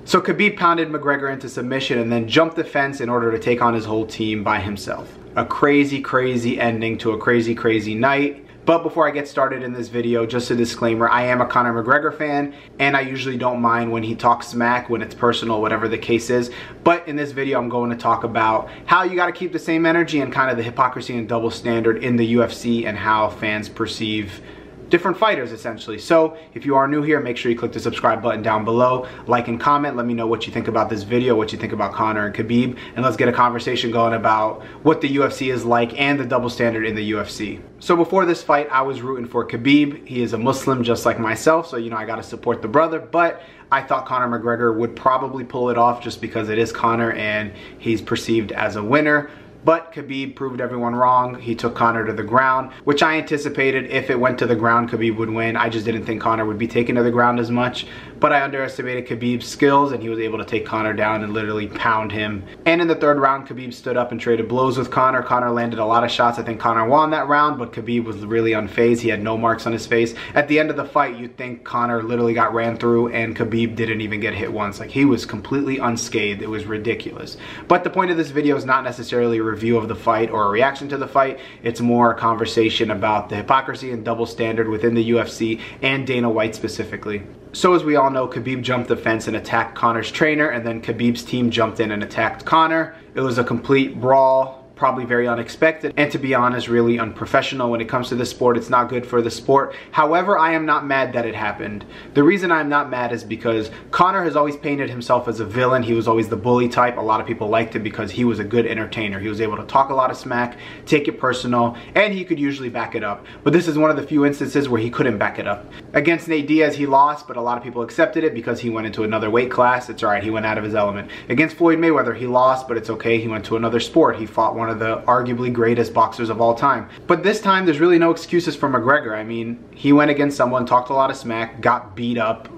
So Khabib pounded McGregor into submission and then jumped the fence in order to take on his whole team by himself. A crazy, crazy ending to a crazy, crazy night. But before I get started in this video, just a disclaimer, I am a Conor McGregor fan, and I usually don't mind when he talks smack, when it's personal, whatever the case is. But in this video, I'm going to talk about how you got to keep the same energy and kind of the hypocrisy and double standard in the UFC and how fans perceive different fighters, essentially. So if you are new here, make sure you click the subscribe button down below, like and comment. Let me know what you think about this video, what you think about Conor and Khabib, and let's get a conversation going about what the UFC is like and the double standard in the UFC. So before this fight, I was rooting for Khabib. He is a Muslim just like myself, so you know I got to support the brother, but I thought Conor McGregor would probably pull it off just because it is Conor and he's perceived as a winner. But Khabib proved everyone wrong. He took Conor to the ground, which I anticipated if it went to the ground, Khabib would win. I just didn't think Conor would be taken to the ground as much. But I underestimated Khabib's skills, and he was able to take Conor down and literally pound him. And in the third round, Khabib stood up and traded blows with Conor. Conor landed a lot of shots. I think Conor won that round, but Khabib was really unfazed. He had no marks on his face. At the end of the fight, you'd think Conor literally got ran through, and Khabib didn't even get hit once. Like, he was completely unscathed. It was ridiculous. But the point of this video is not necessarily a review of the fight or a reaction to the fight. It's more a conversation about the hypocrisy and double standard within the UFC and Dana White specifically. So as we all know, Khabib jumped the fence and attacked Conor's trainer, and then Khabib's team jumped in and attacked Conor. It was a complete brawl. Probably very unexpected, and to be honest, really unprofessional when it comes to this sport. It's not good for the sport. However, I am not mad that it happened. The reason I'm not mad is because Conor has always painted himself as a villain. He was always the bully type. A lot of people liked him because he was a good entertainer. He was able to talk a lot of smack, take it personal, and he could usually back it up. But this is one of the few instances where he couldn't back it up. Against Nate Diaz, he lost, but a lot of people accepted it because he went into another weight class. It's all right, he went out of his element. Against Floyd Mayweather, he lost, but it's okay. He went to another sport. He fought one of the arguably greatest boxers of all time. But this time, there's really no excuses for McGregor. I mean, he went against someone, talked a lot of smack, got beat up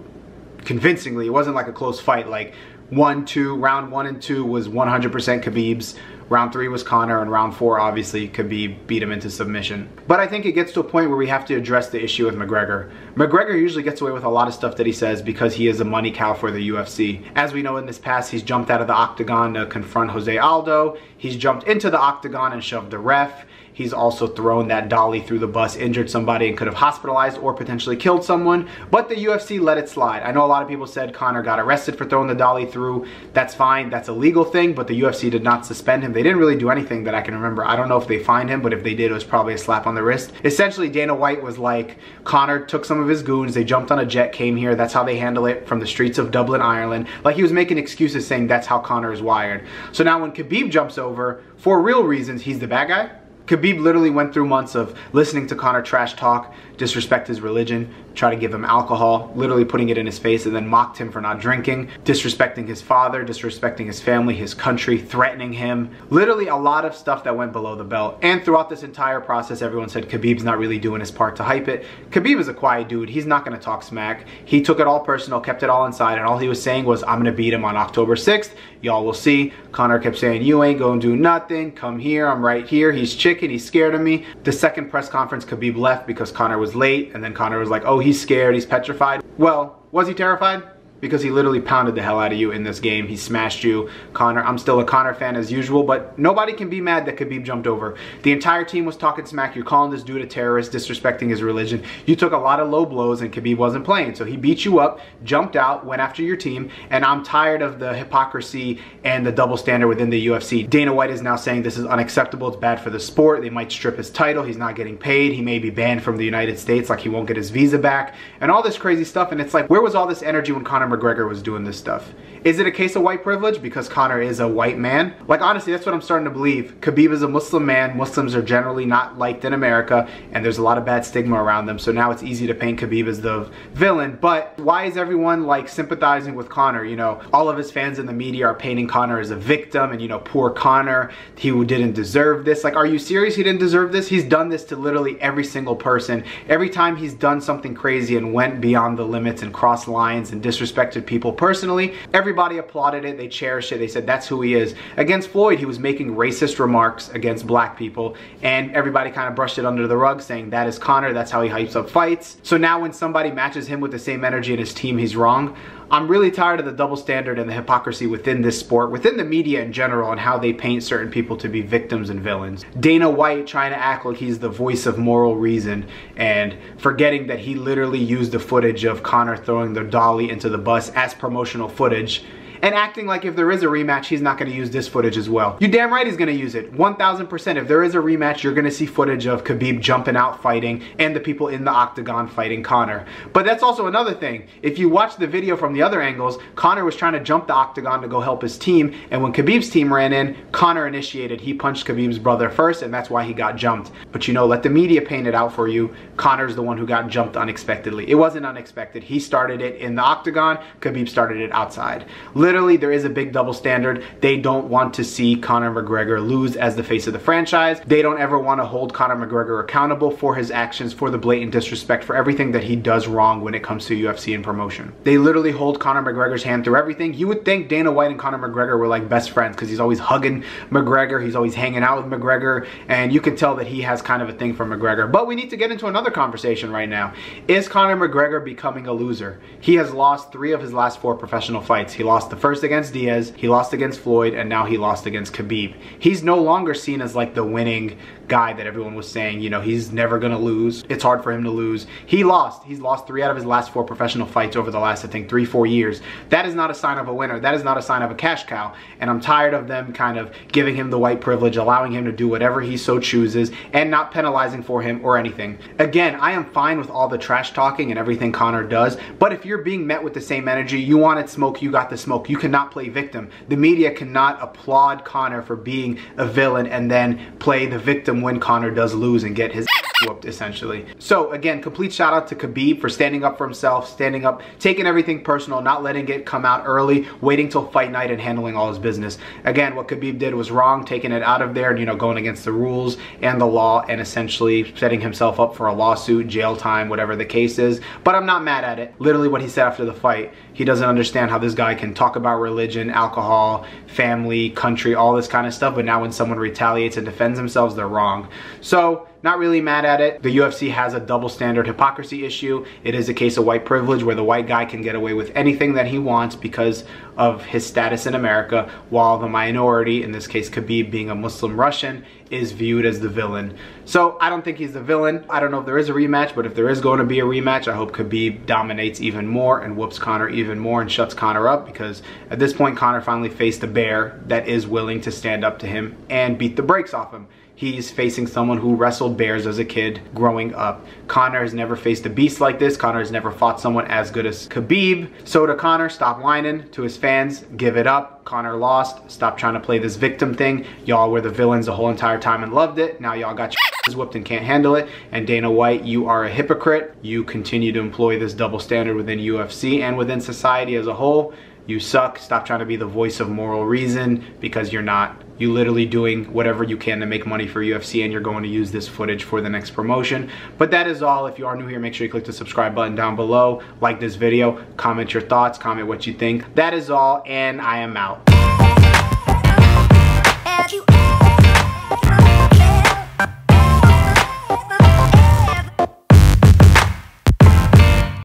convincingly. It wasn't like a close fight. Like round 1 and 2 was 100% Khabib's. Round 3 was Conor, and round 4, obviously, Khabib beat him into submission. But I think it gets to a point where we have to address the issue with McGregor. McGregor usually gets away with a lot of stuff that he says because he is a money cow for the UFC. As we know, in this past, he's jumped out of the octagon to confront Jose Aldo. He's jumped into the octagon and shoved the ref. He's also thrown that dolly through the bus, injured somebody, and could have hospitalized or potentially killed someone. But the UFC let it slide. I know a lot of people said Conor got arrested for throwing the dolly through. That's fine. That's a legal thing, but the UFC did not suspend him. They didn't really do anything that I can remember. I don't know if they fined him, but if they did, it was probably a slap on the wrist. Essentially, Dana White was like, Conor took some of his goons. They jumped on a jet, came here. That's how they handle it from the streets of Dublin, Ireland. Like, he was making excuses saying that's how Conor is wired. So now when Khabib jumps over, for real reasons, he's the bad guy. Khabib literally went through months of listening to Conor trash talk, disrespect his religion, try to give him alcohol, literally putting it in his face, and then mocked him for not drinking, disrespecting his father, disrespecting his family, his country, threatening him. Literally a lot of stuff that went below the belt. And throughout this entire process, everyone said Khabib's not really doing his part to hype it. Khabib is a quiet dude. He's not going to talk smack. He took it all personal, kept it all inside, and all he was saying was, I'm going to beat him on October 6th. Y'all will see. Conor kept saying, you ain't going to do nothing. Come here. I'm right here. He's chicken. He's scared of me. The second press conference, Khabib left because Conor was late, and then Conor was like, oh, he's scared. He's petrified. Well, was he terrified? Because he literally pounded the hell out of you in this game. He smashed you. Conor, I'm still a Conor fan as usual, but nobody can be mad that Khabib jumped over. The entire team was talking smack. You're calling this dude a terrorist, disrespecting his religion. You took a lot of low blows and Khabib wasn't playing. So he beat you up, jumped out, went after your team, and I'm tired of the hypocrisy and the double standard within the UFC. Dana White is now saying this is unacceptable. It's bad for the sport. They might strip his title. He's not getting paid. He may be banned from the United States, like he won't get his visa back, and all this crazy stuff. And it's like, where was all this energy when Conor McGregor was doing this stuff? Is it a case of white privilege because Conor is a white man? Like, honestly, that's what I'm starting to believe. Khabib is a Muslim man. Muslims are generally not liked in America, and there's a lot of bad stigma around them, so now it's easy to paint Khabib as the villain. But why is everyone like sympathizing with Conor? You know, all of his fans in the media are painting Conor as a victim, and you know, poor Conor, he didn't deserve this. Like, are you serious? He didn't deserve this? He's done this to literally every single person. Every time he's done something crazy and went beyond the limits and crossed lines and disrespected people personally, everybody applauded it. They cherished it. They said that's who he is. Against Floyd, he was making racist remarks against black people, and everybody kind of brushed it under the rug, saying that is Conor, that's how he hypes up fights. So now when somebody matches him with the same energy in his team, he's wrong. I'm really tired of the double standard and the hypocrisy within this sport, within the media in general, and how they paint certain people to be victims and villains. Dana White trying to act like he's the voice of moral reason and forgetting that he literally used the footage of Conor throwing the dolly into the bus as promotional footage, and acting like if there is a rematch, he's not going to use this footage as well. You damn right he's going to use it. 1000%. If there is a rematch, you're going to see footage of Khabib jumping out fighting and the people in the octagon fighting Conor. But that's also another thing. If you watch the video from the other angles, Conor was trying to jump the octagon to go help his team, and when Khabib's team ran in, Conor initiated. He punched Khabib's brother first, and that's why he got jumped. But you know, let the media paint it out for you. Conor's the one who got jumped unexpectedly. It wasn't unexpected. He started it in the octagon. Khabib started it outside. Literally, there is a big double standard. They don't want to see Conor McGregor lose as the face of the franchise. They don't ever want to hold Conor McGregor accountable for his actions, for the blatant disrespect, for everything that he does wrong when it comes to UFC and promotion. They literally hold Conor McGregor's hand through everything. You would think Dana White and Conor McGregor were like best friends because he's always hugging McGregor, he's always hanging out with McGregor, and you can tell that he has kind of a thing for McGregor. But we need to get into another conversation right now. Is Conor McGregor becoming a loser? He has lost 3 of his last 4 professional fights. He lost the first against Diaz, he lost against Floyd, and now he lost against Khabib. He's no longer seen as like the winning guy that everyone was saying, you know, he's never gonna lose. It's hard for him to lose. He's lost 3 out of his last 4 professional fights over the last, I think, 3-4 years. That is not a sign of a winner. That is not a sign of a cash cow. And I'm tired of them kind of giving him the white privilege, allowing him to do whatever he so chooses, and not penalizing for him or anything. Again, I am fine with all the trash talking and everything Conor does, but if you're being met with the same energy, you wanted smoke, you got the smoke. You cannot play victim. The media cannot applaud Conor for being a villain and then play the victim when Conor does lose and get his whooped, essentially. So again, complete shout out to Khabib for standing up for himself, standing up, taking everything personal, not letting it come out early, waiting till fight night and handling all his business. Again, what Khabib did was wrong, taking it out of there and, you know, going against the rules and the law and essentially setting himself up for a lawsuit, jail time, whatever the case is. But I'm not mad at it. Literally what he said after the fight, he doesn't understand how this guy can talk about religion, alcohol, family, country, all this kind of stuff, but now when someone retaliates and defends themselves, they're wrong. So, not really mad at it. The UFC has a double standard hypocrisy issue. It is a case of white privilege where the white guy can get away with anything that he wants because of his status in America, while the minority, in this case Khabib being a Muslim Russian, is viewed as the villain. So I don't think he's the villain. I don't know if there is a rematch, but if there is going to be a rematch, I hope Khabib dominates even more and whoops Conor even more and shuts Conor up, because at this point Conor finally faced a bear that is willing to stand up to him and beat the brakes off him. He's facing someone who wrestled bears as a kid growing up. Conor has never faced a beast like this. Conor has never fought someone as good as Khabib. So to Conor, stop whining. To his fans, give it up. Conor lost. Stop trying to play this victim thing. Y'all were the villains the whole entire time and loved it. Now y'all got your whooped and can't handle it. And Dana White, you are a hypocrite. You continue to employ this double standard within UFC and within society as a whole. You suck. Stop trying to be the voice of moral reason, because you're not. You literally doing whatever you can to make money for UFC, and you're going to use this footage for the next promotion. But that is all. If you are new here, make sure you click the subscribe button down below. Like this video, comment your thoughts, comment what you think. That is all, and I am out.